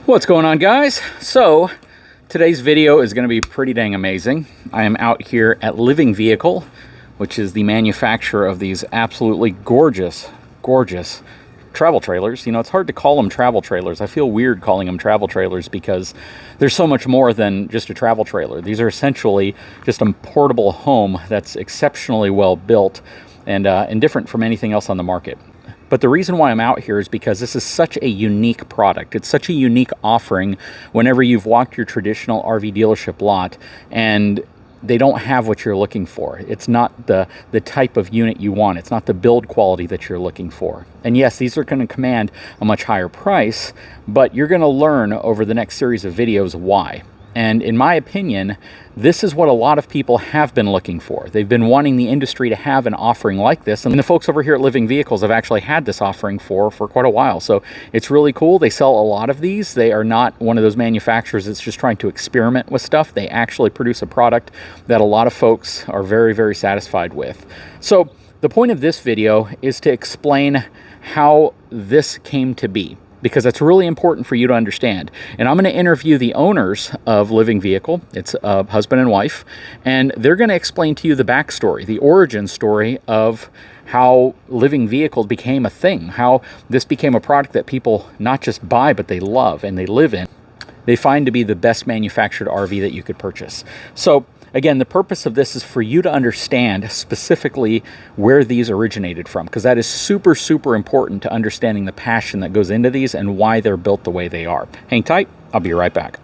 What's going on, guys? So today's video is going to be pretty dang amazing. I am out here at Living Vehicle, which is the manufacturer of these absolutely gorgeous travel trailers. You know, it's hard to call them travel trailers. I feel weird calling them travel trailers because there's so much more than just a travel trailer. These are essentially just a portable home that's exceptionally well built and different from anything else on the market. But the reason why I'm out here is because this is such a unique product. It's such a unique offering whenever you've walked your traditional RV dealership lot and they don't have what you're looking for. It's not the type of unit you want. It's not the build quality that you're looking for. And yes, these are going to command a much higher price, but you're going to learn over the next series of videos why. And in my opinion, this is what a lot of people have been looking for. They've been wanting the industry to have an offering like this. And the folks over here at Living Vehicles have actually had this offering for quite a while. So it's really cool. They sell a lot of these. They are not one of those manufacturers that's just trying to experiment with stuff. They actually produce a product that a lot of folks are very, very satisfied with. So the point of this video is to explain how this came to be, because that's really important for you to understand. And I'm going to interview the owners of Living Vehicle. It's a husband and wife, and they're going to explain to you the backstory, the origin story of how Living Vehicle became a thing, how this became a product that people not just buy, but they love and they live in. They find to be the best manufactured RV that you could purchase. So again, the purpose of this is for you to understand specifically where these originated from, because that is super, super important to understanding the passion that goes into these and why they're built the way they are. Hang tight, I'll be right back.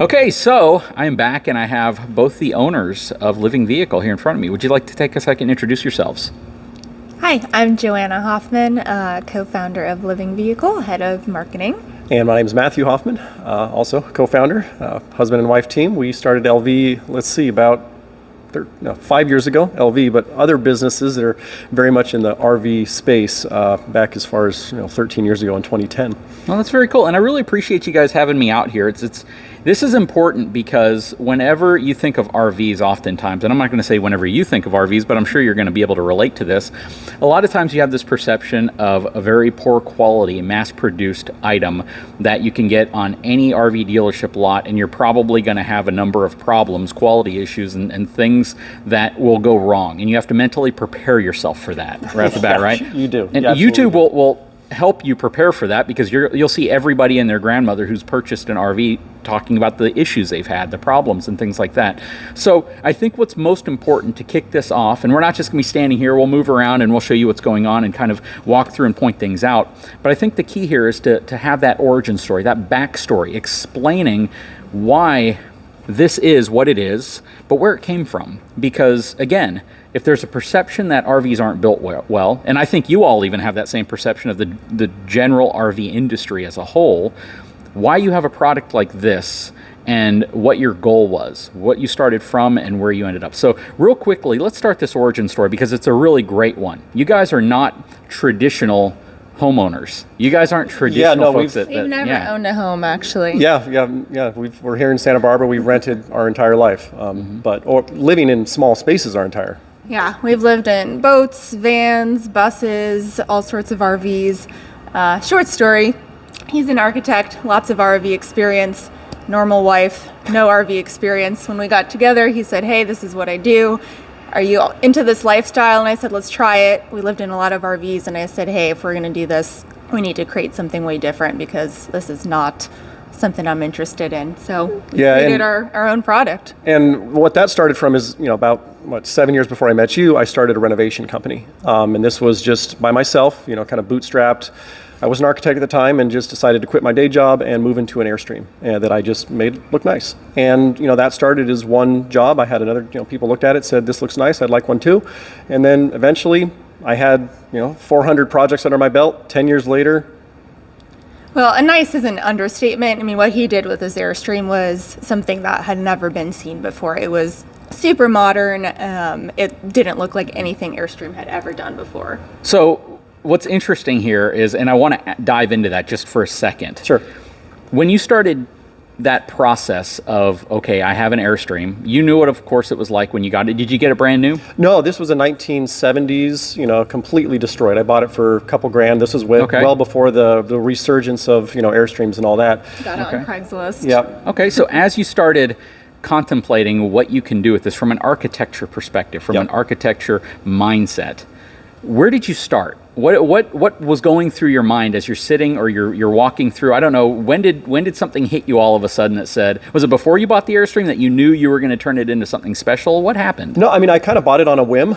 Okay, so I'm back and I have both the owners of Living Vehicle here in front of me. Would you like to take a second and introduce yourselves? Hi, I'm Joanna Hoffman, co-founder of Living Vehicle, head of marketing. And my name is Matthew Hoffman, also co-founder, husband and wife team. We started LV, let's see, about 5 years ago, LV, but other businesses that are very much in the RV space back as far as 13 years ago in 2010. Well, that's very cool, and I really appreciate you guys having me out here. This is important because whenever you think of RVs, oftentimes, and I'm not going to say whenever you think of RVs, but I'm sure you're going to be able to relate to this. A lot of times you have this perception of a very poor quality, mass-produced item that you can get on any RV dealership lot, and you're probably going to have a number of problems, quality issues, and things that will go wrong. And you have to mentally prepare yourself for that right off the bat, right? You do. And YouTube will help you prepare for that, because you'll see everybody and their grandmother who's purchased an RV talking about the issues they've had, the problems and things like that. So I think what's most important to kick this off, and we're not just going to be standing here, we'll move around and we'll show you what's going on and kind of walk through and point things out. But I think the key here is to have that origin story, that backstory, explaining why this is what it is, but where it came from. Because again, if there's a perception that RVs aren't built well, and I think you all even have that same perception of the general RV industry as a whole, why you have a product like this and what your goal was, what you started from and where you ended up. So real quickly, let's start this origin story because it's a really great one. You guys are not traditional homeowners. You guys aren't traditional folks we've never owned a home, actually. Yeah. We're here in Santa Barbara. We've rented our entire life, or living in small spaces our entire. Yeah, we've lived in boats, vans, buses, all sorts of RVs. Short story, he's an architect, lots of RV experience, normal wife, no RV experience. When we got together, he said, hey, this is what I do. Are you into this lifestyle? And I said, let's try it. We lived in a lot of RVs, and I said, hey, if we're going to do this, we need to create something way different because this is not something I'm interested in. So we created our own product. And what that started from is, about 7 years before I met you, I started a renovation company. And this was just by myself, kind of bootstrapped. I was an architect at the time and just decided to quit my day job and move into an Airstream that I just made look nice. And, that started as one job. I had another, people looked at it, said, this looks nice, I'd like one too. And then eventually I had, 400 projects under my belt. 10 years later, well, a nice is an understatement. I mean, what he did with his Airstream was something that had never been seen before. It was super modern. It didn't look like anything Airstream had ever done before. So what's interesting here is, and I want to dive into that just for a second. Sure. When you started that process of, okay, I have an Airstream. You knew what, of course, it was like when you got it. Did you get it brand new? No, this was a 1970s, completely destroyed. I bought it for a couple grand. This was well before the resurgence of, Airstreams and all that. Got it on Craigslist. Yep. Okay, so as you started contemplating what you can do with this from an architecture perspective, from an architecture mindset, where did you start? What was going through your mind as you're sitting or you're walking through? I don't know. When did something hit you all of a sudden that said, was it before you bought the Airstream that you knew you were going to turn it into something special? What happened? No, I mean, I kind of bought it on a whim.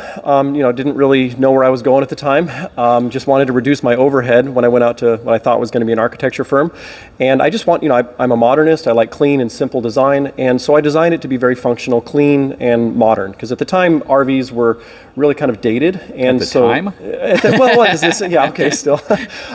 Didn't really know where I was going at the time. Just wanted to reduce my overhead when I went out to what I thought was going to be an architecture firm. And I just want, I'm a modernist. I like clean and simple design. And so I designed it to be very functional, clean, and modern. Because at the time, RVs were really kind of dated. And at the time? Well, what is this? Yeah, okay, still.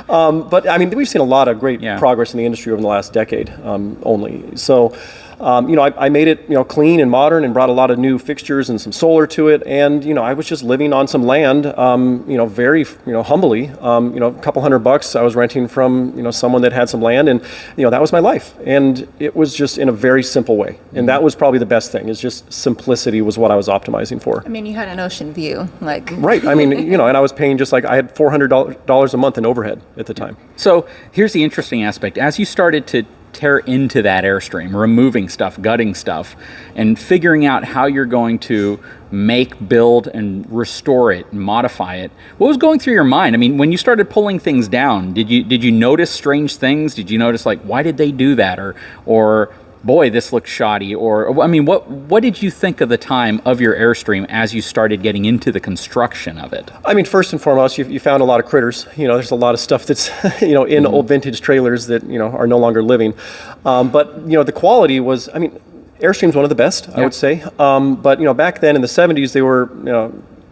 But I mean, we've seen a lot of great progress in the industry over the last decade only. So, I made it, clean and modern and brought a lot of new fixtures and some solar to it. And, I was just living on some land, very, humbly, a couple $100 I was renting from, someone that had some land, and, that was my life. And it was just in a very simple way. And that was probably the best thing, is just simplicity was what I was optimizing for. I mean, you had an ocean view, like. Right. I mean, and I was paying just like, I had $400 a month in overhead at the time. So here's the interesting aspect. As you started to tear into that Airstream, removing stuff, gutting stuff, and figuring out how you're going to make, build, and restore it, and modify it, what was going through your mind? I mean, when you started pulling things down, did you notice strange things? Did you notice, like, why did they do that? Or boy, this looks shoddy? Or, I mean, what did you think of the time of your Airstream as you started getting into the construction of it? I mean, first and foremost, you found a lot of critters. There's a lot of stuff that's, in old vintage trailers that, are no longer living. But, the quality was, I mean, Airstream's one of the best, I would say. But, back then in the 70s, they were,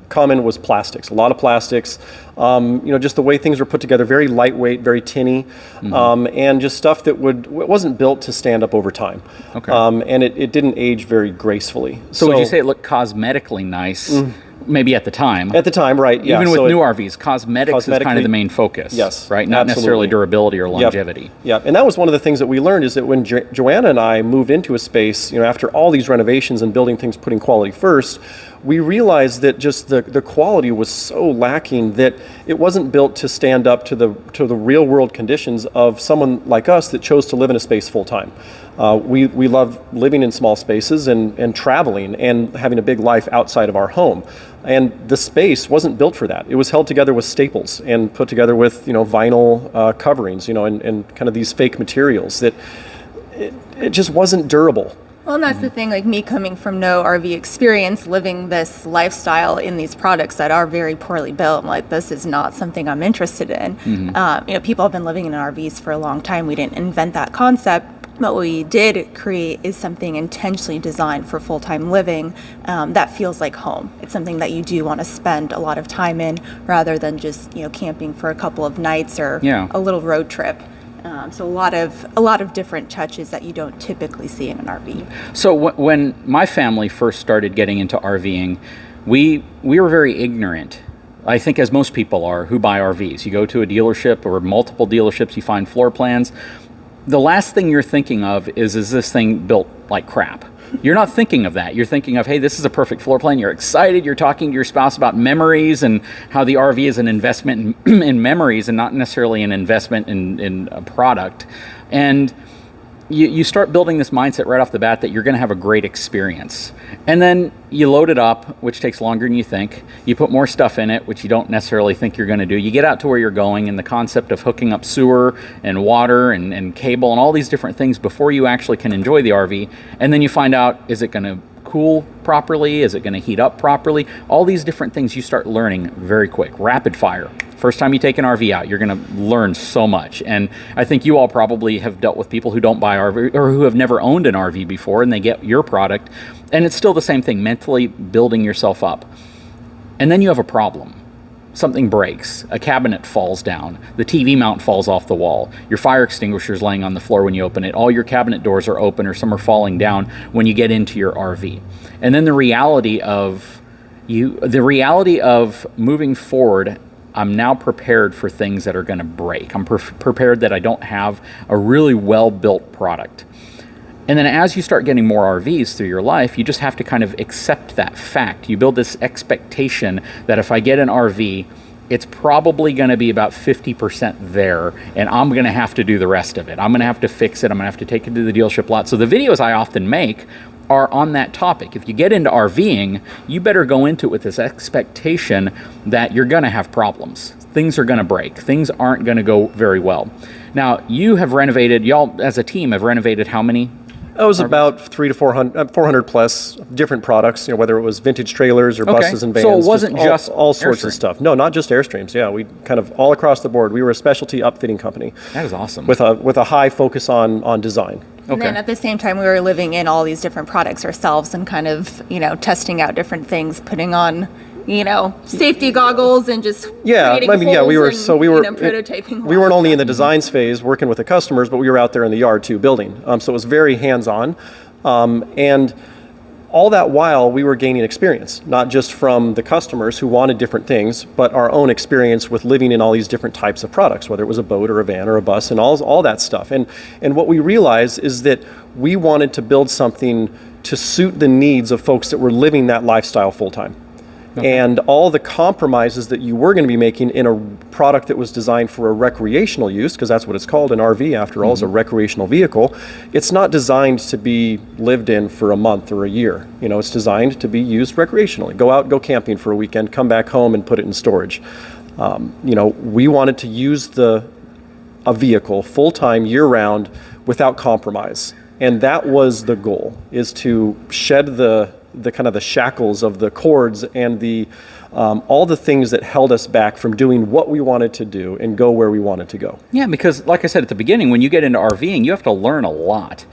common was plastics, a lot of plastics, just the way things were put together, very lightweight, very tinny, and just stuff that wasn't built to stand up over time. Okay. And it didn't age very gracefully. So would you say it looked cosmetically nice? Maybe at the time. At the time, right, yeah. Even with new RVs, cosmetics is kind of the main focus. Yes, right? Not necessarily durability or longevity. Yep. And that was one of the things that we learned, is that when Joanna and I moved into a space, after all these renovations and building things, putting quality first, we realized that just the quality was so lacking that it wasn't built to stand up to the real world conditions of someone like us that chose to live in a space full time. We love living in small spaces and traveling and having a big life outside of our home. And the space wasn't built for that. It was held together with staples and put together with, vinyl coverings, and kind of these fake materials that it just wasn't durable. Well, and that's the thing, like me coming from no RV experience, living this lifestyle in these products that are very poorly built, I'm like, this is not something I'm interested in. People have been living in RVs for a long time. We didn't invent that concept. But what we did create is something intentionally designed for full-time living that feels like home. It's something that you do want to spend a lot of time in, rather than just camping for a couple of nights or a little road trip. So a lot of different touches that you don't typically see in an RV. So when my family first started getting into RVing, we were very ignorant. I think, as most people are who buy RVs. You go to a dealership or multiple dealerships, you find floor plans. The last thing you're thinking of is this thing built like crap? You're not thinking of that. You're thinking of, hey, this is a perfect floor plan. You're excited. You're talking to your spouse about memories and how the RV is an investment in memories and not necessarily an investment in a product. And you start building this mindset right off the bat that you're going to have a great experience. And then you load it up, which takes longer than you think. You put more stuff in it, which you don't necessarily think you're going to do. You get out to where you're going, and the concept of hooking up sewer and water and cable and all these different things before you actually can enjoy the RV. And then you find out, is it going to cool properly? Is it going to heat up properly? All these different things you start learning very quick. Rapid fire. First time you take an RV out, you're going to learn so much. And I think you all probably have dealt with people who don't buy RV or who have never owned an RV before, and they get your product. And it's still the same thing, mentally building yourself up. And then you have a problem. Something breaks. A cabinet falls down. The TV mount falls off the wall. Your fire extinguisher is laying on the floor when you open it. All your cabinet doors are open, or some are falling down when you get into your RV. And then the reality of moving forward, I'm now prepared for things that are going to break. I'm prepared that I don't have a really well-built product. And then as you start getting more RVs through your life, you just have to kind of accept that fact. You build this expectation that if I get an RV, it's probably going to be about 50% there, and I'm going to have to do the rest of it. I'm going to have to fix it. I'm going to have to take it to the dealership lot. So the videos I often make are on that topic. If you get into RVing, you better go into it with this expectation that you're going to have problems. Things are going to break. Things aren't going to go very well. Now, you have renovated, y'all as a team have renovated how many? It was about 300 to 400 plus different products, whether it was vintage trailers or buses and vans. So it wasn't just all sorts Airstream. of stuff. No, not just Airstreams. Yeah, we kind of all across the board. We were a specialty upfitting company. That is awesome. With a high focus on design. And then at the same time, we were living in all these different products ourselves and kind of, testing out different things, putting on, safety goggles and just creating holes we were prototyping. We weren't only in the designs phase working with the customers, but we were out there in the yard too, building. So it was very hands-on, and all that while we were gaining experience, not just from the customers who wanted different things, but our own experience with living in all these different types of products, whether it was a boat or a van or a bus and all that stuff. And what we realized is that we wanted to build something to suit the needs of folks that were living that lifestyle full time. Okay. And all the compromises that you were going to be making in a product that was designed for a recreational use, because that's what it's called, an RV after all, is a recreational vehicle. It's not designed to be lived in for a month or a year. It's designed to be used recreationally. Go out, go camping for a weekend, come back home and put it in storage. We wanted to use a vehicle full-time, year-round, without compromise. And that was the goal, is to shed the kind of the shackles of the cords and the all the things that held us back from doing what we wanted to do and go where we wanted to go. Yeah, because like I said at the beginning, when you get into RVing, you have to learn a lot.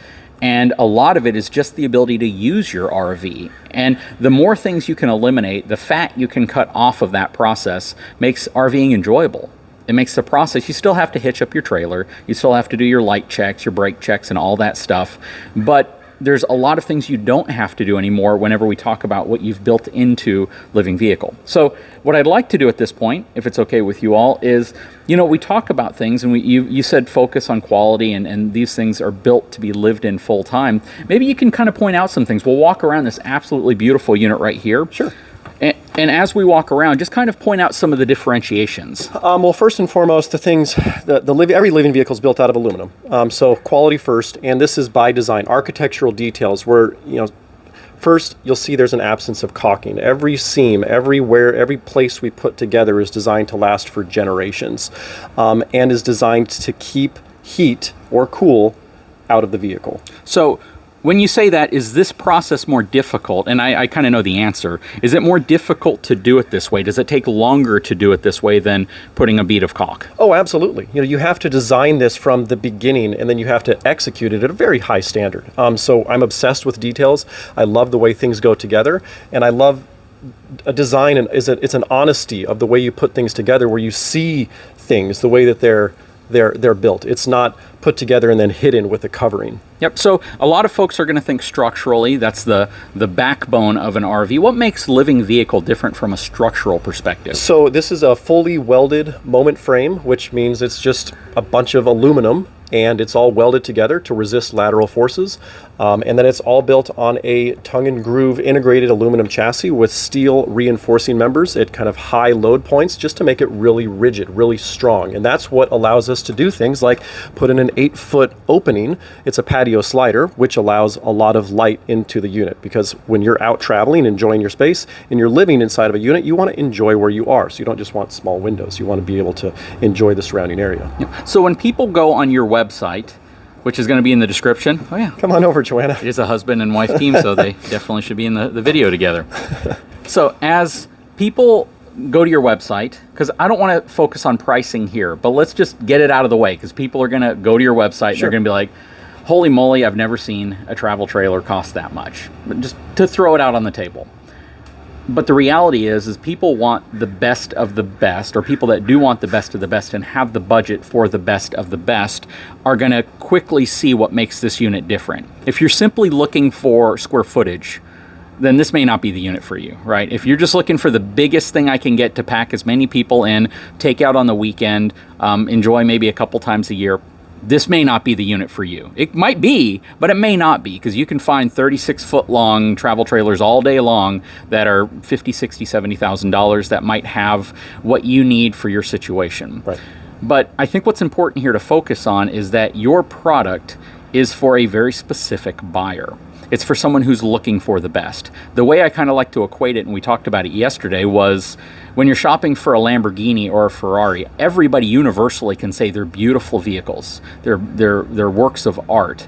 And a lot of it is just the ability to use your RV. And the more things you can eliminate, the fat you can cut off of that process makes RVing enjoyable. It makes the process, you still have to hitch up your trailer, you still have to do your light checks, your brake checks, and all that stuff. But there's a lot of things you don't have to do anymore whenever we talk about what you've built into living vehicle. So what I'd like to do at this point, if it's okay with you all, is, we talk about things, and you said focus on quality, and these things are built to be lived in full time. Maybe you can kind of point out some things. We'll walk around this absolutely beautiful unit right here. Sure. And as we walk around, just kind of point out some of the differentiations. Well, first and foremost, the things, every living vehicle is built out of aluminum. So quality first, and this is by design. Architectural details where, first you'll see there's an absence of caulking. Every seam, everywhere, every place we put together is designed to last for generations, and is designed to keep heat or cool out of the vehicle. So when you say that, is this process more difficult? And I kind of know the answer. Is it more difficult to do it this way? Does it take longer to do it this way than putting a bead of caulk? Oh, absolutely. You have to design this from the beginning, and then you have to execute it at a very high standard. So I'm obsessed with details. I love the way things go together, and I love a design, and it's an honesty of the way you put things together, where you see things the way that they're built. It's not put together and then hidden with a covering. Yep. So a lot of folks are going to think structurally. That's the backbone of an RV. What makes living vehicle different from a structural perspective? So this is a fully welded moment frame, which means it's just a bunch of aluminum, and it's all welded together to resist lateral forces. And then it's all built on a tongue and groove integrated aluminum chassis with steel reinforcing members at kind of high load points, just to make it really rigid, really strong. And that's what allows us to do things like put in an 8-foot opening. It's a patio slider, which allows a lot of light into the unit, because when you're out traveling, enjoying your space, and you're living inside of a unit, you want to enjoy where you are. So you don't just want small windows. You want to be able to enjoy the surrounding area. Yep. So when people go on your website, which is going to be in the description. Oh yeah. Come on over, Joanna. It is a husband and wife team, so they definitely should be in the video together. So as people go to your website, because I don't want to focus on pricing here, but let's just get it out of the way, because people are going to go to your website and they're going to be like, holy moly, I've never seen a travel trailer cost that much. But just to throw it out on the table. But the reality is people want the best of the best, or people that do want the best of the best and have the budget for the best of the best are going to quickly see what makes this unit different. If you're simply looking for square footage, then this may not be the unit for you, right? If you're just looking for the biggest thing I can get to pack as many people in, take out on the weekend, enjoy maybe a couple times a year, this may not be the unit for you. It might be, but it may not be, because you can find 36-foot long travel trailers all day long that are $50,000, $60,000, $70,000 that might have what you need for your situation. Right. But I think what's important here to focus on is that your product is for a very specific buyer. It's for someone who's looking for the best. The way I kind of like to equate it, and we talked about it yesterday, was when you're shopping for a Lamborghini or a Ferrari, everybody universally can say they're beautiful vehicles. They're works of art,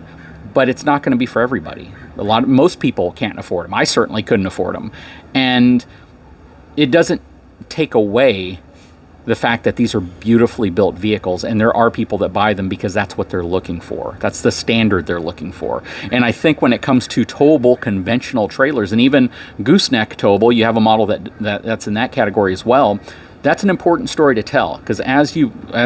but it's not going to be for everybody. Most people can't afford them. I certainly couldn't afford them. And it doesn't take away the fact that these are beautifully built vehicles, and there are people that buy them because that's what they're looking for. That's the standard they're looking for. And I think when it comes to towable conventional trailers, and even gooseneck towable, you have a model that's in that category as well. That's an important story to tell, because as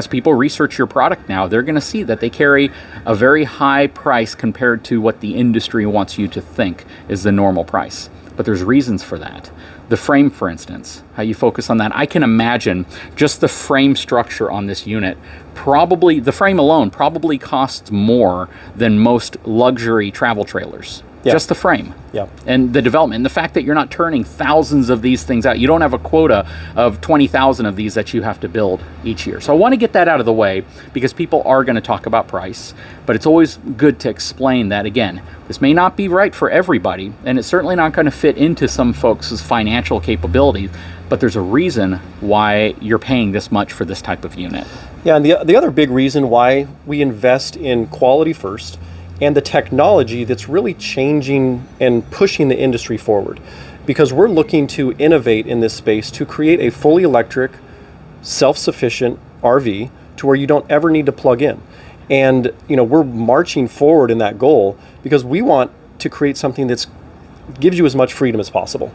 people research your product now, they're going to see that they carry a very high price compared to what the industry wants you to think is the normal price. But there's reasons for that. The frame, for instance, how you focus on that. I can imagine just the frame structure on this unit, the frame alone probably costs more than most luxury travel trailers. Yeah. Just the frame. Yeah. And the development, and the fact that you're not turning thousands of these things out. You don't have a quota of 20,000 of these that you have to build each year. So I want to get that out of the way, because people are going to talk about price, but it's always good to explain that, again, this may not be right for everybody, and it's certainly not going to fit into some folks' financial capabilities, but there's a reason why you're paying this much for this type of unit. Yeah, and the other big reason why we invest in quality first, and the technology that's really changing and pushing the industry forward, because we're looking to innovate in this space to create a fully electric, self-sufficient RV to where you don't ever need to plug in. And we're marching forward in that goal because we want to create something that gives you as much freedom as possible,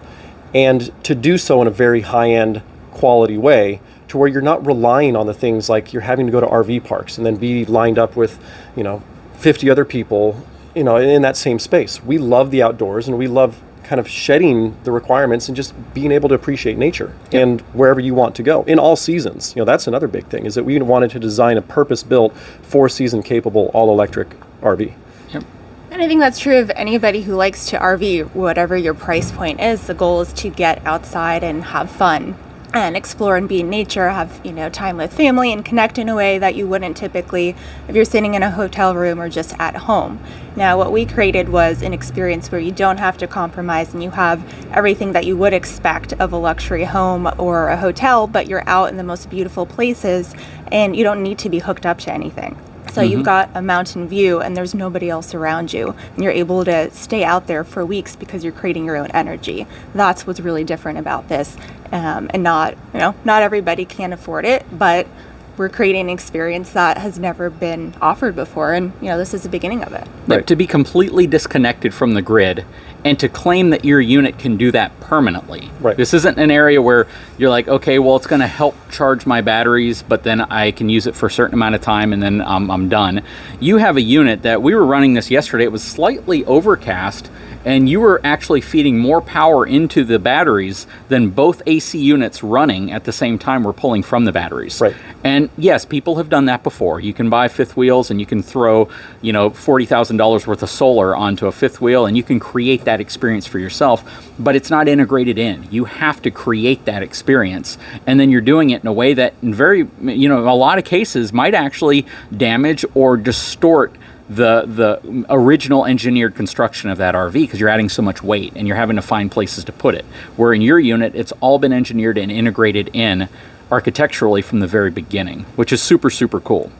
and to do so in a very high-end quality way, to where you're not relying on the things like you're having to go to RV parks and then be lined up with 50 other people, in that same space. We love the outdoors, and we love kind of shedding the requirements and just being able to appreciate nature. Yep. And wherever you want to go in all seasons. That's another big thing, is that we wanted to design a purpose-built, 4-season capable, all-electric RV. Yep. And I think that's true of anybody who likes to RV, whatever your price point is. The goal is to get outside and have fun and explore and be in nature, have time with family, and connect in a way that you wouldn't typically if you're sitting in a hotel room or just at home. Now, what we created was an experience where you don't have to compromise, and you have everything that you would expect of a luxury home or a hotel, but you're out in the most beautiful places, and you don't need to be hooked up to anything. So you've got a mountain view, and there's nobody else around you, and you're able to stay out there for weeks because you're creating your own energy. That's what's really different about this, and not everybody can afford it, but we're creating an experience that has never been offered before, and this is the beginning of it. Right. To be completely disconnected from the grid, and to claim that your unit can do that permanently. Right. This isn't an area where you're like, okay, well, it's going to help charge my batteries, but then I can use it for a certain amount of time, and then I'm done. You have a unit that we were running this yesterday. It was slightly overcast, and you were actually feeding more power into the batteries than both AC units running at the same time were pulling from the batteries. Right. And yes, people have done that before. You can buy fifth wheels, and you can throw, $40,000 worth of solar onto a fifth wheel, and you can create that experience for yourself, but it's not integrated in. You have to create that experience, and then you're doing it in a way that in a lot of cases might actually damage or distort the original engineered construction of that RV, because you're adding so much weight and you're having to find places to put it. Where in your unit, it's all been engineered and integrated in architecturally from the very beginning, which is super, super cool.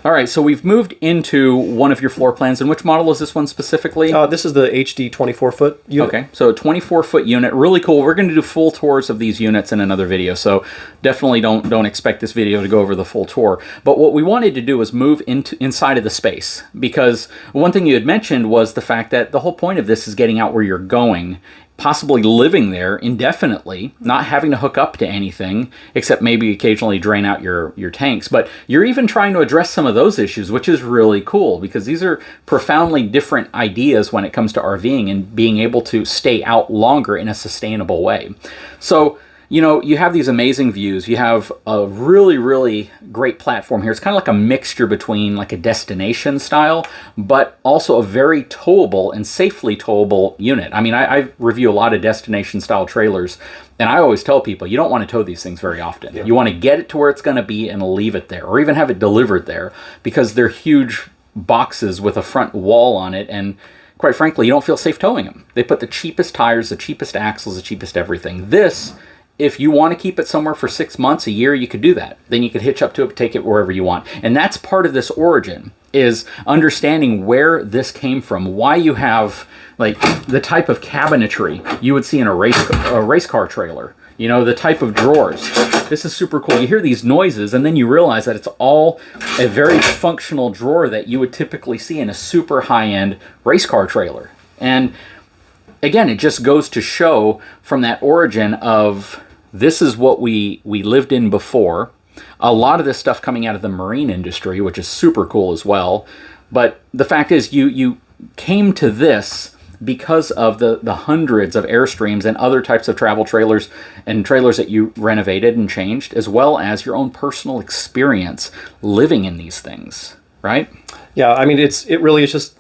All right, so we've moved into one of your floor plans. And which model is this one specifically? This is the HD 24-foot unit. Okay, so a 24-foot unit, really cool. We're going to do full tours of these units in another video, so definitely don't expect this video to go over the full tour. But what we wanted to do was move inside of the space, because one thing you had mentioned was the fact that the whole point of this is getting out where you're going, possibly living there indefinitely, not having to hook up to anything, except maybe occasionally drain out your tanks. But you're even trying to address some of those issues, which is really cool, because these are profoundly different ideas when it comes to RVing and being able to stay out longer in a sustainable way. So, you know, you have these amazing views. You have a really, really great platform here. It's kind of like a mixture between like a destination style, but also a very towable and safely towable unit. I mean, I review a lot of destination style trailers, and I always tell people, you don't want to tow these things very often. You want to get it to where it's going to be and leave it there, or even have it delivered there, because they're huge boxes with a front wall on it, and quite frankly, you don't feel safe towing them. They put the cheapest tires, the cheapest axles, the cheapest everything. This, if you want to keep it somewhere for 6 months, a year, you could do that. Then you could hitch up to it, take it wherever you want. And that's part of this origin, is understanding where this came from, why you have like the type of cabinetry you would see in a race car trailer. You know, the type of drawers. This is super cool. You hear these noises, and then you realize that it's all a very functional drawer that you would typically see in a super high-end race car trailer. And again, it just goes to show from that origin of this is what we lived in before. A lot of this stuff coming out of the marine industry, which is super cool as well. But the fact is, you came to this because of the hundreds of Airstreams and other types of travel trailers and trailers that you renovated and changed, as well as your own personal experience living in these things, right? Yeah, I mean, it really is just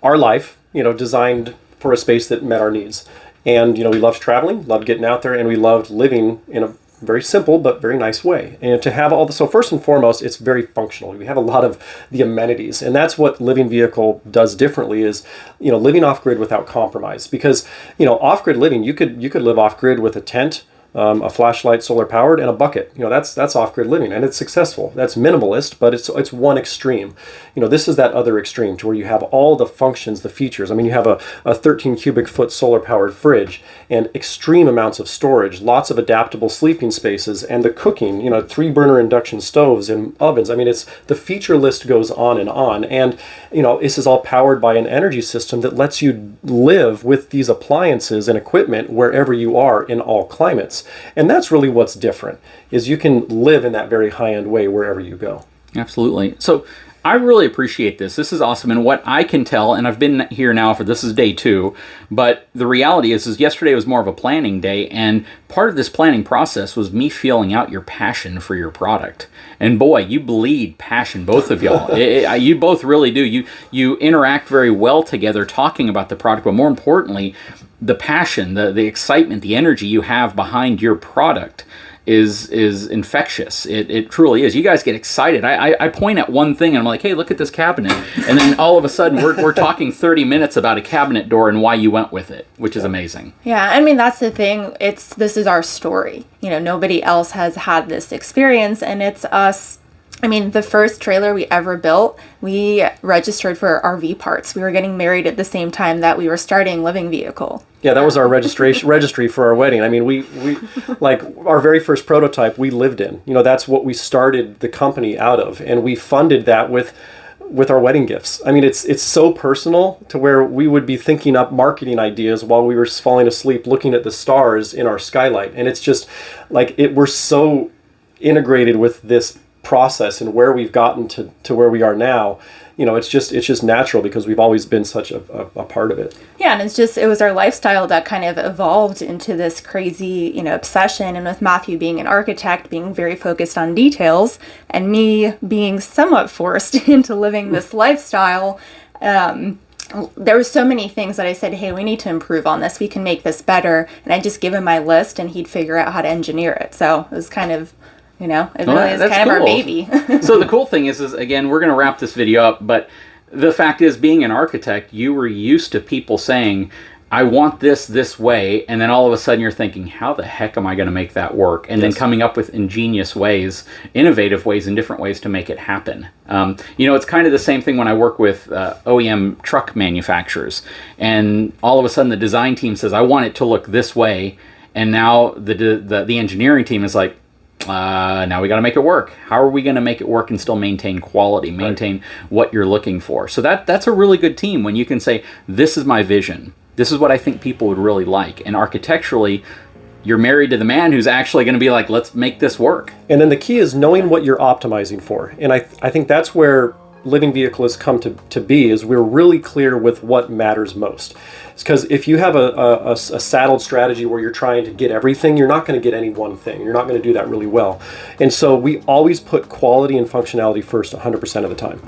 our life, you know, designed for a space that met our needs. And, you know, we loved traveling, loved getting out there, and we loved living in a very simple but very nice way. And to have all the, so first and foremost, it's very functional. We have a lot of the amenities, and that's what Living Vehicle does differently, is, you know, living off grid without compromise. Because, you know, off grid living, you could live off grid with a tent, a flashlight, solar powered, and a bucket. You know, that's off grid living, and it's successful. That's minimalist, but it's one extreme. You know, this is that other extreme, to where you have all the functions, the features. I mean, you have a 13 cubic foot solar powered fridge, and extreme amounts of storage, lots of adaptable sleeping spaces, and the cooking, you know, 3-burner induction stoves and ovens. I mean, it's, the feature list goes on. And, you know, this is all powered by an energy system that lets you live with these appliances and equipment wherever you are in all climates. And that's really what's different, is you can live in that very high-end way wherever you go. Absolutely. So I really appreciate this. This is awesome. And what I can tell, and I've been here now for, this is day 2, but the reality is yesterday was more of a planning day, and part of this planning process was me feeling out your passion for your product. And boy, you bleed passion, both of y'all. You both really do. You interact very well together talking about the product, but more importantly, the passion, the excitement, the energy you have behind your product is infectious. It truly is. You guys get excited. I point at one thing and I'm like, hey, look at this cabinet. And then all of a sudden we're talking 30 minutes about a cabinet door and why you went with it, which is amazing. Yeah, I mean, that's the thing. This is our story. You know, nobody else has had this experience, and it's us. I mean, the first trailer we ever built, we registered for RV parts. We were getting married at the same time that we were starting Living Vehicle. Yeah, that was our registry for our wedding. I mean, we like our very first prototype we lived in. You know, that's what we started the company out of, and we funded that with our wedding gifts. I mean, it's so personal, to where we would be thinking up marketing ideas while we were falling asleep looking at the stars in our skylight. And it's just like we're so integrated with this process and where we've gotten to where we are now. You know, it's just natural, because we've always been such a part of it. Yeah, and it was our lifestyle that kind of evolved into this crazy, you know, obsession. And with Matthew being an architect, being very focused on details, and me being somewhat forced into living this lifestyle, there were so many things that I said, hey, we need to improve on this. We can make this better. And I just give him my list, and he'd figure out how to engineer it. So it was kind of, you know, it really is kind of our baby. So the cool thing is again, we're going to wrap this video up, but the fact is, being an architect, you were used to people saying, I want this way, and then all of a sudden you're thinking, how the heck am I going to make that work? And then coming up with ingenious ways, innovative ways, and different ways to make it happen. You know, it's kind of the same thing when I work with OEM truck manufacturers, and all of a sudden the design team says, I want it to look this way, and now the engineering team is like, now we got to make it work. How are we going to make it work and still maintain quality, maintain what you're looking for? So that's a really good team, when you can say, this is my vision. This is what I think people would really like. And architecturally, you're married to the man who's actually going to be like, let's make this work. And then the key is knowing what you're optimizing for. And I think that's where living vehicle has come to be is we're really clear with what matters most. It's because if you have a saddled strategy where you're trying to get everything, you're not going to get any one thing. You're not going to do that really well. And so we always put quality and functionality first 100% of the time.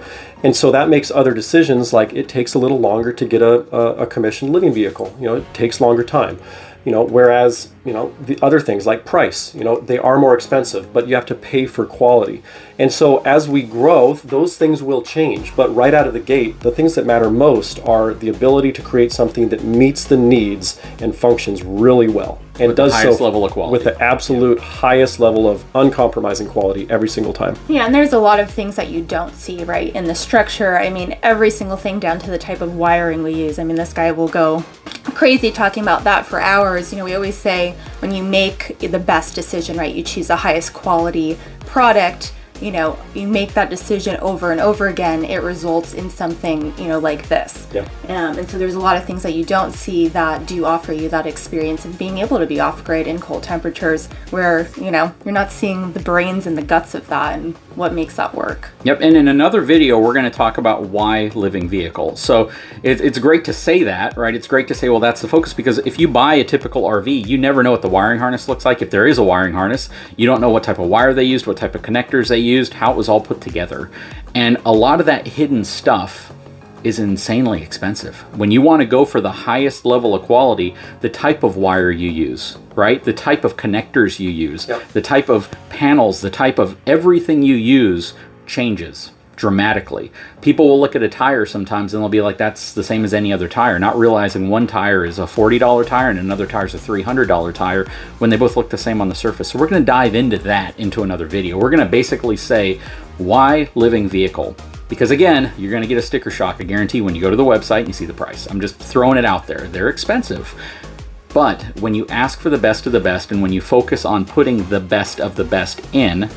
And so that makes other decisions, like it takes a little longer to get a commissioned living vehicle. You know, it takes longer time. You know, whereas, you know, the other things like price, you know, they are more expensive, but you have to pay for quality. And so as we grow, those things will change. But right out of the gate, the things that matter most are the ability to create something that meets the needs and functions really well. And with does the highest so level of quality. with the absolute highest level of uncompromising quality every single time. Yeah, and there's a lot of things that you don't see, right, in the structure. I mean, every single thing down to the type of wiring we use. I mean, this guy will go crazy talking about that for hours. You know, we always say when you make the best decision, right, you choose the highest quality product. You know, you make that decision over and over again, it results in something, you know, like this. Yeah. And so there's a lot of things that you don't see that do offer you that experience of being able to be off-grid in cold temperatures where, you know, you're not seeing the brains and the guts of that and what makes that work. Yep, and in another video, we're going to talk about why living vehicle. So it's great to say that, right? It's great to say, well, that's the focus, because if you buy a typical RV, you never know what the wiring harness looks like. If there is a wiring harness, you don't know what type of wire they used, what type of connectors they used, how it was all put together. And a lot of that hidden stuff is insanely expensive. When you want to go for the highest level of quality, the type of wire you use, right? The type of connectors you use, Yep. the type of panels, the type of everything you use changes dramatically. People will look at a tire sometimes and they'll be like, that's the same as any other tire, not realizing one tire is a $40 tire and another tire is a $300 tire when they both look the same on the surface. So we're going to dive into that into another video. We're going to basically say, why living vehicle? Because again, you're going to get a sticker shock, I guarantee, when you go to the website and you see the price. I'm just throwing it out there. They're expensive. But when you ask for the best of the best and when you focus on putting the best of the best in,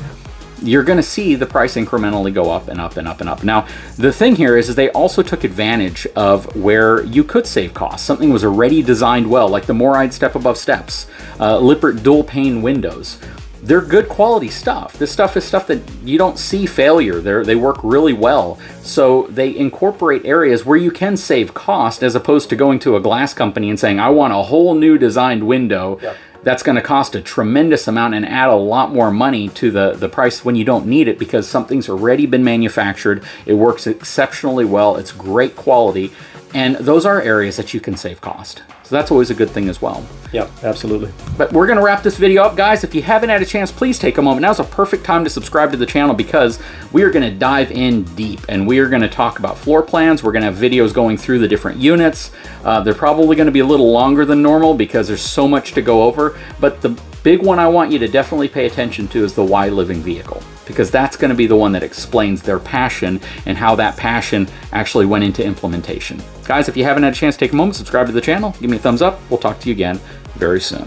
you're going to see the price incrementally go up and up and up and up. Now, the thing here is they also took advantage of where you could save costs. Something was already designed well, like the Moride Step Above Steps, Lippert dual pane windows. They're good quality stuff. This stuff is stuff that you don't see failure. They work really well. So they incorporate areas where you can save cost as opposed to going to a glass company and saying, I want a whole new designed window. Yep. That's going to cost a tremendous amount and add a lot more money to the price when you don't need it, because something's already been manufactured. It works exceptionally well. It's great quality. And those are areas that you can save cost. So that's always a good thing as well. Yeah, absolutely. But we're going to wrap this video up, guys. If you haven't had a chance, please take a moment. Now's a perfect time to subscribe to the channel because we are going to dive in deep and we are going to talk about floor plans. We're going to have videos going through the different units. They're probably going to be a little longer than normal because there's so much to go over. But the big one I want you to definitely pay attention to is the why living vehicle, because that's going to be the one that explains their passion and how that passion actually went into implementation. Guys, if you haven't had a chance, take a moment, subscribe to the channel, give me a thumbs up. We'll talk to you again very soon.